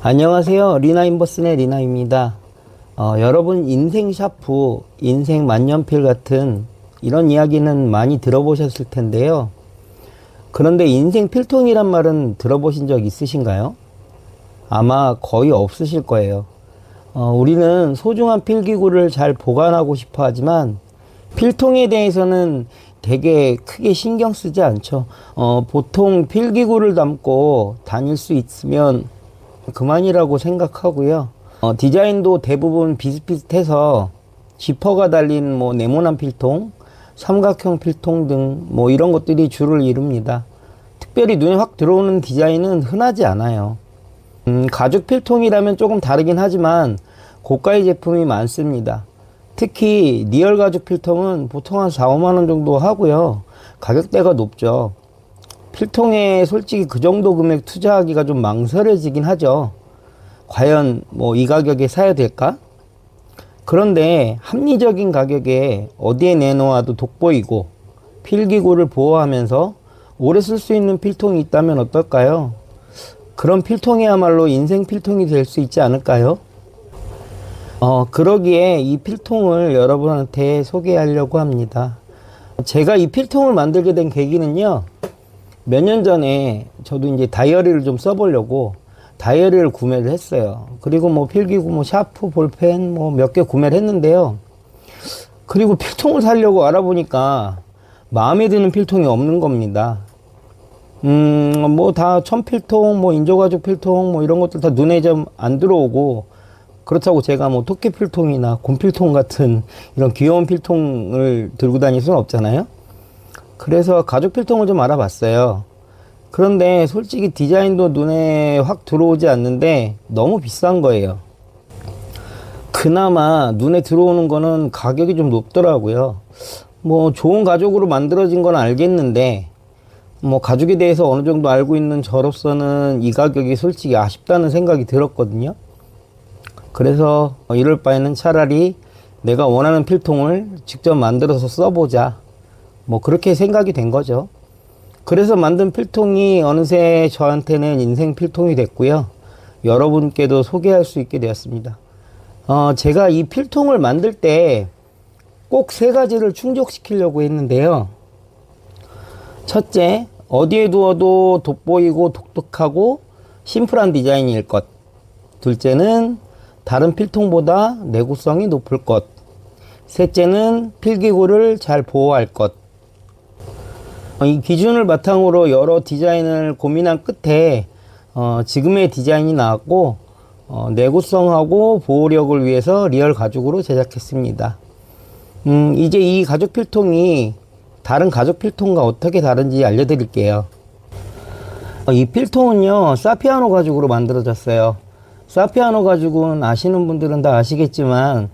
안녕하세요. 리나인버슨의 리나입니다. 여러분 인생 샤프, 인생 만년필 같은 이런 이야기는 많이 들어보셨을 텐데요. 그런데 인생 필통이란 말은 들어보신 적 있으신가요? 아마 거의 없으실 거예요. 우리는 소중한 필기구를 잘 보관하고 싶어 하지만 필통에 대해서는 되게 크게 신경 쓰지 않죠. 보통 필기구를 담고 다닐 수 있으면 그만이라고 생각하고요. 디자인도 대부분 비슷비슷해서 지퍼가 달린 네모난 필통, 삼각형 필통 등 이런 것들이 주를 이룹니다. 특별히 눈에 확 들어오는 디자인은 흔하지 않아요. 가죽 필통이라면 조금 다르긴 하지만 고가의 제품이 많습니다. 특히 리얼 가죽 필통은 보통 한 4, 5만 원 정도 하고요. 가격대가 높죠. 필통에 솔직히 그 정도 금액 투자하기가 좀 망설여지긴 하죠. 과연 이 가격에 사야 될까? 그런데 합리적인 가격에 어디에 내놓아도 돋보이고 필기구를 보호하면서 오래 쓸 수 있는 필통이 있다면 어떨까요? 그런 필통이야말로 인생 필통이 될 수 있지 않을까요? 그러기에 이 필통을 여러분한테 소개하려고 합니다. 제가 이 필통을 만들게 된 계기는요. 몇 년 전에 저도 이제 다이어리를 좀 써보려고 다이어리를 구매를 했어요. 그리고 필기구, 샤프, 볼펜 몇 개 구매를 했는데요. 그리고 필통을 사려고 알아보니까 마음에 드는 필통이 없는 겁니다. 다 천필통, 인조가죽 필통, 이런 것들 다 눈에 좀 안 들어오고, 그렇다고 제가 토끼 필통이나 곰필통 같은 이런 귀여운 필통을 들고 다닐 수는 없잖아요. 그래서 가죽 필통을 좀 알아봤어요. 그런데 솔직히 디자인도 눈에 확 들어오지 않는데 너무 비싼 거예요. 그나마 눈에 들어오는 거는 가격이 좀 높더라고요. 좋은 가죽으로 만들어진 건 알겠는데 가죽에 대해서 어느 정도 알고 있는 저로서는 이 가격이 솔직히 아쉽다는 생각이 들었거든요. 그래서 이럴 바에는 차라리 내가 원하는 필통을 직접 만들어서 써보자. 그렇게 생각이 된 거죠. 그래서 만든 필통이 어느새 저한테는 인생 필통이 됐고요. 여러분께도 소개할 수 있게 되었습니다. 제가 이 필통을 만들 때 꼭 세 가지를 충족시키려고 했는데요. 첫째, 어디에 두어도 돋보이고 독특하고 심플한 디자인일 것. 둘째는 다른 필통보다 내구성이 높을 것. 셋째는 필기구를 잘 보호할 것. 이 기준을 바탕으로 여러 디자인을 고민한 끝에 지금의 디자인이 나왔고 내구성하고 보호력을 위해서 리얼 가죽으로 제작했습니다. 이제 이 가죽 필통이 다른 가죽 필통과 어떻게 다른지 알려드릴게요. 이 필통은요, 사피아노 가죽으로 만들어졌어요. 사피아노 가죽은 아시는 분들은 다 아시겠지만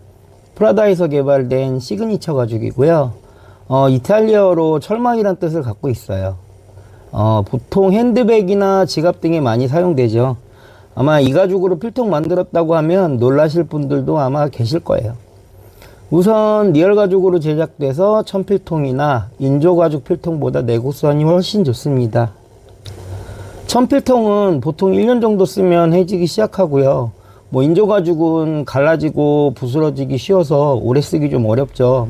프라다에서 개발된 시그니처 가죽이고요. 이탈리아어로 철망이란 뜻을 갖고 있어요. 보통 핸드백이나 지갑 등에 많이 사용되죠. 아마 이 가죽으로 필통 만들었다고 하면 놀라실 분들도 아마 계실 거예요. 우선 리얼 가죽으로 제작돼서 천필통이나 인조가죽 필통보다 내구성이 훨씬 좋습니다. 천필통은 보통 1년 정도 쓰면 해지기 시작하고요. 인조가죽은 갈라지고 부스러지기 쉬워서 오래 쓰기 좀 어렵죠.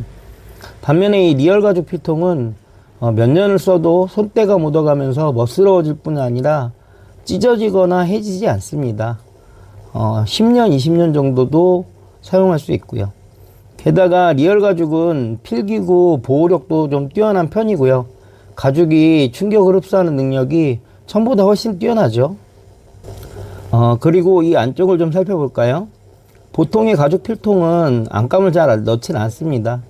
반면에 이 리얼 가죽 필통은 몇 년을 써도 손때가 묻어가면서 멋스러워질 뿐 아니라 찢어지거나 해지지 않습니다. 10년, 20년 정도도 사용할 수 있고요. 게다가 리얼 가죽은 필기구 보호력도 좀 뛰어난 편이고요. 가죽이 충격을 흡수하는 능력이 천보다 훨씬 뛰어나죠. 그리고 이 안쪽을 좀 살펴볼까요? 보통의 가죽 필통은 안감을 잘 넣지는 않습니다.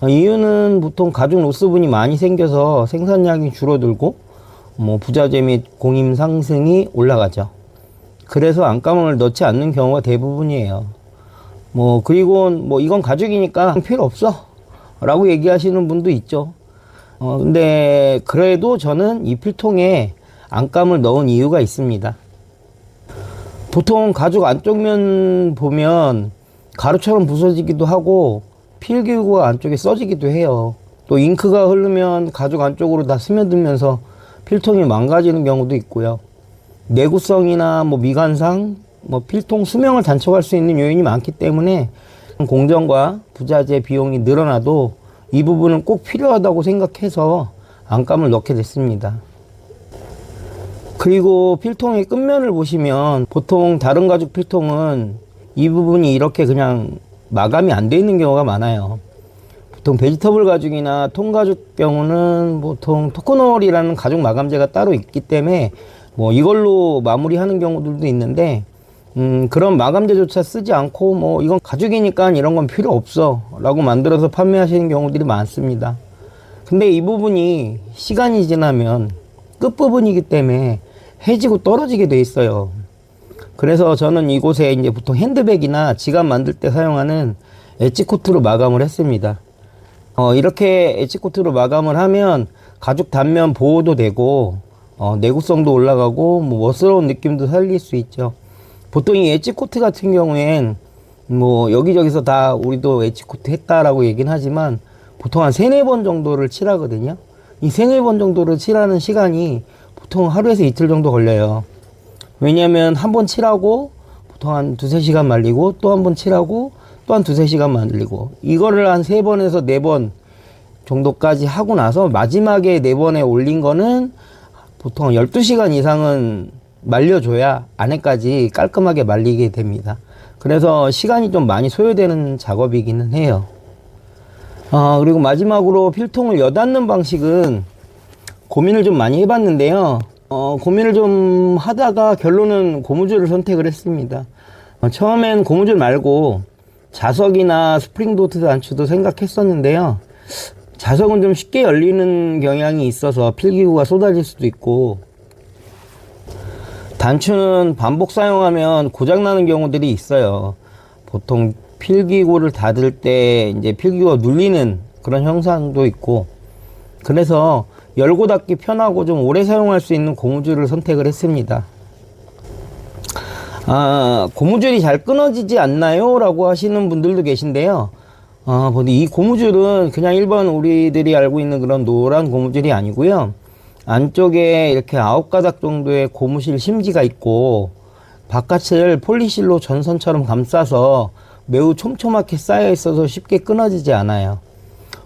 이유는 보통 가죽 로스분이 많이 생겨서 생산량이 줄어들고 부자재 및 공임 상승이 올라가죠. 그래서 안감을 넣지 않는 경우가 대부분이에요. 그리고 이건 가죽이니까 필요 없어 라고 얘기하시는 분도 있죠. 근데 그래도 저는 이 필통에 안감을 넣은 이유가 있습니다. 보통 가죽 안쪽면 보면 가루처럼 부서지기도 하고 필기구가 안쪽에 써지기도 해요. 또 잉크가 흐르면 가죽 안쪽으로 다 스며들면서 필통이 망가지는 경우도 있고요. 내구성이나 미관상 뭐 필통 수명을 단축할 수 있는 요인이 많기 때문에 공정과 부자재 비용이 늘어나도 이 부분은 꼭 필요하다고 생각해서 안감을 넣게 됐습니다. 그리고 필통의 끝면을 보시면 보통 다른 가죽 필통은 이 부분이 이렇게 그냥 마감이 안 돼 있는 경우가 많아요. 보통 베지터블 가죽이나 통가죽 경우는 보통 토코놀이라는 가죽 마감재가 따로 있기 때문에 뭐 이걸로 마무리하는 경우들도 있는데 그런 마감재조차 쓰지 않고 뭐 이건 가죽이니까 이런 건 필요 없어 라고 만들어서 판매하시는 경우들이 많습니다. 근데 이 부분이 시간이 지나면 끝부분이기 때문에 해지고 떨어지게 돼 있어요. 그래서 저는 이곳에 이제 보통 핸드백이나 지갑 만들 때 사용하는 엣지코트로 마감을 했습니다. 이렇게 엣지코트로 마감을 하면 가죽 단면 보호도 되고 내구성도 올라가고 뭐 멋스러운 느낌도 살릴 수 있죠. 보통 이 엣지코트 같은 경우엔 뭐 여기저기서 다 우리도 엣지코트 했다라고 얘기는 하지만 보통 한 3-4번 정도를 칠하거든요. 이 3-4번 정도를 칠하는 시간이 보통 하루에서 이틀 정도 걸려요. 왜냐면 한 번 칠하고 보통 한 2-3시간 말리고 또 한 번 칠하고 또 한 2-3시간 말리고 이거를 한 3번에서 4번 정도까지 하고 나서 마지막에 4번에 올린 거는 보통 12시간 이상은 말려줘야 안에까지 깔끔하게 말리게 됩니다. 그래서 시간이 좀 많이 소요되는 작업이기는 해요. 그리고 마지막으로 필통을 여닫는 방식은 고민을 좀 많이 해봤는데요. 고민을 좀 하다가 결론은 고무줄을 선택을 했습니다. 처음엔 고무줄 말고 자석이나 스프링도트 단추도 생각했었는데요. 자석은 좀 쉽게 열리는 경향이 있어서 필기구가 쏟아질 수도 있고, 단추는 반복 사용하면 고장나는 경우들이 있어요. 보통 필기구를 닫을 때 이제 필기구가 눌리는 그런 현상도 있고, 그래서 열고 닫기 편하고 좀 오래 사용할 수 있는 고무줄을 선택을 했습니다. 고무줄이 잘 끊어지지 않나요? 라고 하시는 분들도 계신데요. 이 고무줄은 그냥 일반 우리들이 알고 있는 그런 노란 고무줄이 아니고요. 안쪽에 이렇게 9가닥 정도의 고무실 심지가 있고 바깥을 폴리실로 전선처럼 감싸서 매우 촘촘하게 쌓여 있어서 쉽게 끊어지지 않아요.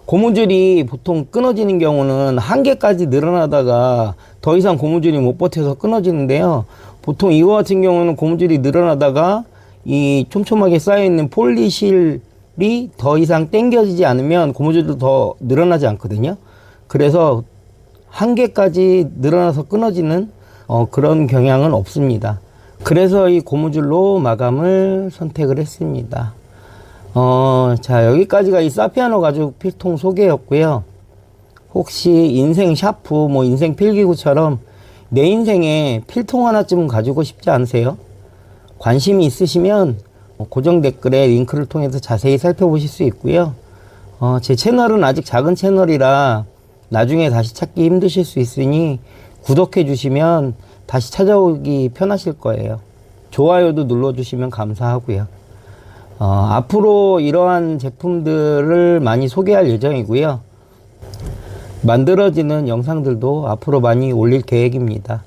고무줄이 보통 끊어지는 경우는 한 개까지 늘어나다가 더 이상 고무줄이 못 버텨서 끊어지는데요. 보통 이거 같은 경우는 고무줄이 늘어나다가 이 촘촘하게 쌓여 있는 폴리실이 더 이상 당겨지지 않으면 고무줄도 더 늘어나지 않거든요. 그래서 한 개까지 늘어나서 끊어지는 그런 경향은 없습니다. 그래서 이 고무줄로 마감을 선택을 했습니다. 자, 여기까지가 이 사피아노 가죽 필통 소개였고요. 혹시 인생 샤프, 뭐 인생 필기구처럼 내 인생에 필통 하나쯤 가지고 싶지 않으세요? 관심이 있으시면 고정 댓글에 링크를 통해서 자세히 살펴보실 수 있고요. 제 채널은 아직 작은 채널이라 나중에 다시 찾기 힘드실 수 있으니 구독해 주시면 다시 찾아오기 편하실 거예요. 좋아요도 눌러주시면 감사하고요. 앞으로 이러한 제품들을 많이 소개할 예정이고요. 만들어지는 영상들도 앞으로 많이 올릴 계획입니다.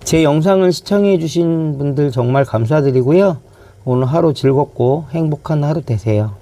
제 영상을 시청해 주신 분들 정말 감사드리고요. 오늘 하루 즐겁고 행복한 하루 되세요.